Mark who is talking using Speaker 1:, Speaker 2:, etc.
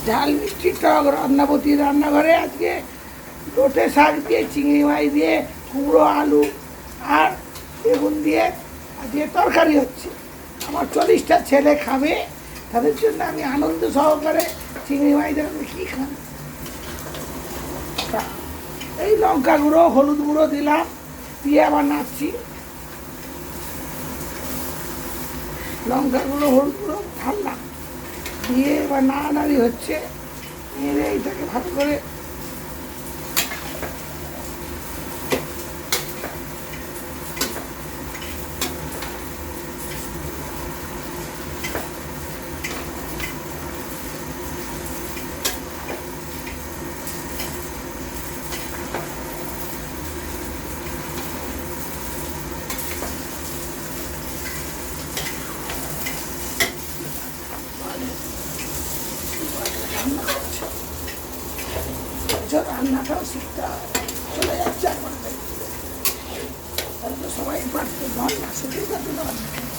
Speaker 1: ঝাল মিষ্টি টক রান্নাবতী রান্নাঘরে আজকে লোটে শাক দিয়ে চিংড়ি মাছ দিয়ে কুমড়ো আলু আর বেগুন দিয়ে আজকে তরকারি হচ্ছে। আমার 40টা ছেলে খাবে, তাদের জন্য আমি আনন্দ সহকারে চিংড়ি মাছ দিয়ে আমি কী খান। এই লঙ্কা গুঁড়ো হলুদ গুঁড়ো দিলাম, দিয়ে আবার নাড়ছি। লঙ্কা গুঁড়ো হলুদ গুঁড়ো ঢাললাম, দিয়ে এবার নাড়ানাড়ি হচ্ছে। নেড়ে এইটাকে ভালো করে রান্নাটাও শিখতে হবে, চলে যাচ্ছে আমার। সবাই পারতে ভালো শিখতে পারতে